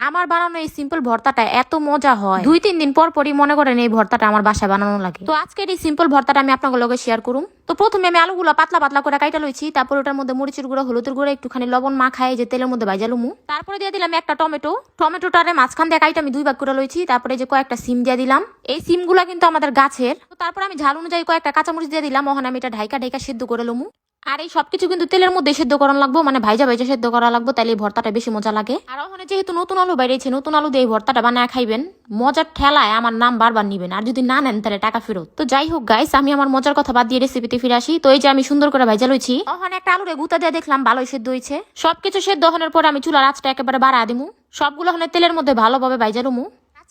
আমার বানানো এই সিম্পল ভর্তাটা এত মজা হয়, 2-3 দিন পর পরই মনে করেন এই ভর্তাটা আমার বাসায় বানানো লাগে। তো আজকের এই সিম্পল ভর্তাটা আমি আপনাদের লগে শেয়ার করুম। তো প্রথমে আমি আলুগুলো পাতলা পাতলা করে কাইটা লইছি, তারপর ওটার মধ্যে মরিচের গুঁড়ো, হলুদের গুঁড়ো, একটুখানি লবণ মাখাই যে তেলের মধ্যে ভাইজা লুমু। তারপরে দিয়ে দিলাম একটা টমেটোটারে মাঝখান দিয়ে কাইটা আমি 2 ভাগ করে লইছি। তারপরে যে কয়েকটা সিম দিয়ে দিলাম, এই সিমগুলা কিন্তু আমাদের গাছের। তো তারপর আমি ঝাল অনুযায়ী কয়েকটা কাঁচামরিচ দিয়ে দিলাম। ওখানে আমি এটা ঢাইকা ঢাইকা সিদ্ধ করে লমু। আর এই সবকিছু কিন্তু তেলের মধ্যে সেদ্ধ করা লাগবো, মানে ভাইজা ভাইজা সেদ্ধ করা লাগবো, তাহলে এই ভর্তাটা বেশি মজা লাগে। আর ওখানে যেহেতু নতুন আলু বাইরেছে, নতুন আলু দিয়ে এই ভর্তাটা বানায় খাইবেন, মজার ঠেলায় আমার নাম বারবার নিবেন। আর যদি না নেন তাহলে টাকা ফেরত। তো যাই হোক গাইস, আমি আমার মজার কথা বাদ দিয়ে রেসিপিতে ফিরে আসি। তো এই যে আমি সুন্দর করে ভাইজা লইছি, ওখানে একটা আলুরে গুঁতা দিয়ে দেখলাম ভালোই সেদ্ধ হয়েছে। সবকিছু সেদ্ধ হওয়ার পর আমি চুলার আঁচটা একেবারে বাড়া দিমু, সবগুলো ওখানে তেলের মধ্যে ভালোভাবে ভাইজা লমু।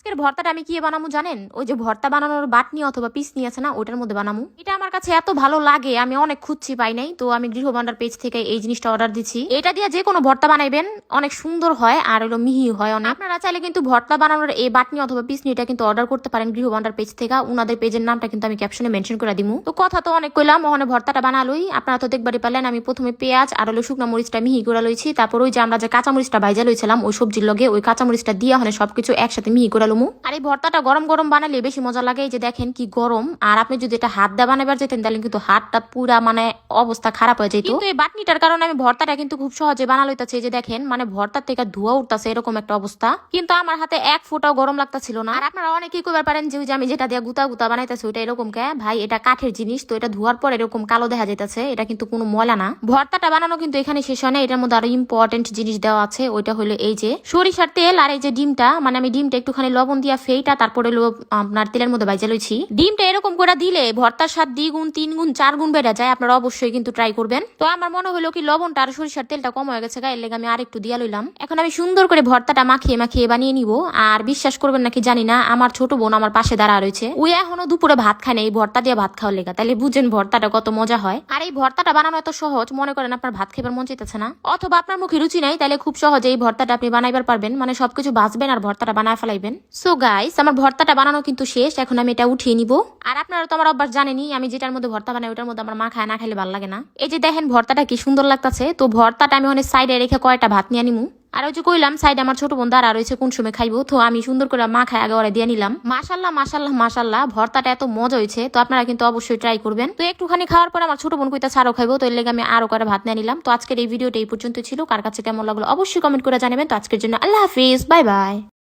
আজকের ভর্তাটা আমি কি বানামু জানেন? ওই যে ভর্তা বানানোর বাটনি অথবা পিসনি আছে না, ওটার মধ্যে বানামু। এটা আমার কাছে এত ভালো লাগে, আমি অনেক খুঁজছি পাই নাই। তো আমি গৃহ ভান্ডার পেজ থেকে এই জিনিসটা অর্ডার দিচ্ছি। এটা দিয়ে যে কোনো ভর্তা বানাইবেন অনেক সুন্দর হয় আর হলো মিহি হয় অনেক। আপনারা চাইলে কিন্তু ভর্তা বানানোর এই বাটনি অথবা পিসনিটা কিন্তু অর্ডার করতে পারেন গৃহ ভান্ডার পেজ থেকে। উনাদের পেজের নামটা কিন্তু আমি ক্যাপশনে মেনশন করে দিমু। তো কথা তো অনেক কইলাম, ওখানে ভর্তাটা বানালই। আপনারা তো দেখবারই পারলেন, আমি প্রথমে পেঁয়াজ আর হলো শুকনো মরিচটা মিহি করে লইছি। তারপর ওই যে আমরা যে কাঁচামরিচটা ভাইজা লইছিলাম ওই সবজির লগে ওই কাঁচামরিচটা দিয়ে ওখানে সবকিছু একসাথে মিহি করে লমু। আর এই ভর্তা গরম গরম বানালে বেশি মজা লাগে। এই যে দেখেন কি গরম। আর আপনি যদি এটা হাত দিয়ে বানাবার যেতেন তাহলে কিন্তু হাতটা পুরা মানে অবস্থা খারাপ হয়ে যেত। কিন্তু এই বাটনিটার কারণে আমি ভর্তাটা কিন্তু খুব সহজে বানা লইতাছি। এই যে দেখেন মানে ভর্তার থেকে ধোয়া উঠতেছে এরকম একটা অবস্থা, কিন্তু আমার হাতে এক ফোঁটাও গরম লাগতাছিল না। আর আপনারা অনেকেই কইবার পারেন যে আমি যেটা দিয়ে গুতা গুতা বানাইতেছি ওইটা এরকম কে ভাই, এটা কাঠের জিনিস, তো এটা ধোয়ার পর এরকম কালো দেখা যাইতেছে, এটা কিন্তু কোনো ময়লা না। ভর্তাটা বানানো কিন্তু এখানে শেষ হয় না, এটার মধ্যে আরো ইম্পর্টেন্ট জিনিস দেওয়া আছে। ওইটা হলো এই যে সরিষার তেল আর এই যে ডিমটা, মানে আমি ডিমটা একটুখানি লবণ দিয়া ফেইটা তারপরে আপনার তেলের মধ্যে ভাইজা লইছি। ডিমটা এরকম করে দিলে ভর্তার স্বাদ 2 গুণ 3 গুণ 4 গুণ বেড়ে যায়। আপনারা অবশ্যই কিন্তু ট্রাই করবেন। তো আমার মনে হলো কি লবণটা আর সরিষার তেলটা কম হয়ে গেছে, গায়ের লেগে আমি আর একটু দিয়া লইলাম। এখন আমি সুন্দর করে ভর্তাটা মাখিয়ে মাখিয়ে বানিয়ে নিব। আর বিশ্বাস করবেন নাকি জানি না, আমার ছোট বোন আমার পাশে দাঁড়া রয়েছে, ওই এখনো দুপুরে ভাত খায় না এই ভর্তা দিয়ে ভাত খাওয়ার লেগা। তাহলে বুঝেন ভর্তাটা কত মজা হয়। আর এই ভর্তাটা বানানো এত সহজ, মনে করেন আপনার ভাত খেবার মন চাইতেছে না অথবা আপনার মুখে রুচি নাই, তাহলে খুব সহজে এই ভর্তাটা আপনি বানাইবার পারবেন। মানে সবকিছু ভাজবেন আর ভর্তাটা বানায় ফেলাইবেন। সো গাইস, আমার ভর্তাটা বানানো কিন্তু শেষ। এখন আমি এটা উঠিয়ে নিব। আর আপনারা তো আমার অভ্যাস জানেনি, আমি যেটার মধ্যে ভর্তা বানাই ওটার মধ্যে আমার মা খায় না খাইলে ভালো লাগে না। এই যে দেখেন ভর্তাটা কি সুন্দর লাগতেছে। তো ভর্তাটা আমি ওখানে সাইডে রেখে কয়টা ভাত নিয়ে নিমু। আর ওই যে কইলাম সাইডে আমার ছোট বোন দাঁড়া রয়েছে, কোন সময় খাইবো। তো আমি সুন্দর করে মা খায় আগে ওরা দিয়ে নিলাম। মাশাল্লাহ মাশাল্লাহ মাশাল্লাহ, ভর্তাটা এত মজা হয়েছে। তো আপনারা কিন্তু অবশ্যই ট্রাই করবেন। তো একটুখানি খাওয়ার পর আমার ছোট বোন কইতাছে আরো খাইবো, তো এর লেগে আমি আরো করে ভাত নিয়ে নিলাম। তো আজকের এই ভিডিওটা এই পর্যন্ত ছিল। কার কাছে কেমন লাগলো অবশ্যই কমেন্ট করে জানাবেন। তো আজকের জন্য আল্লাহ হাফিজ, বাই বাই।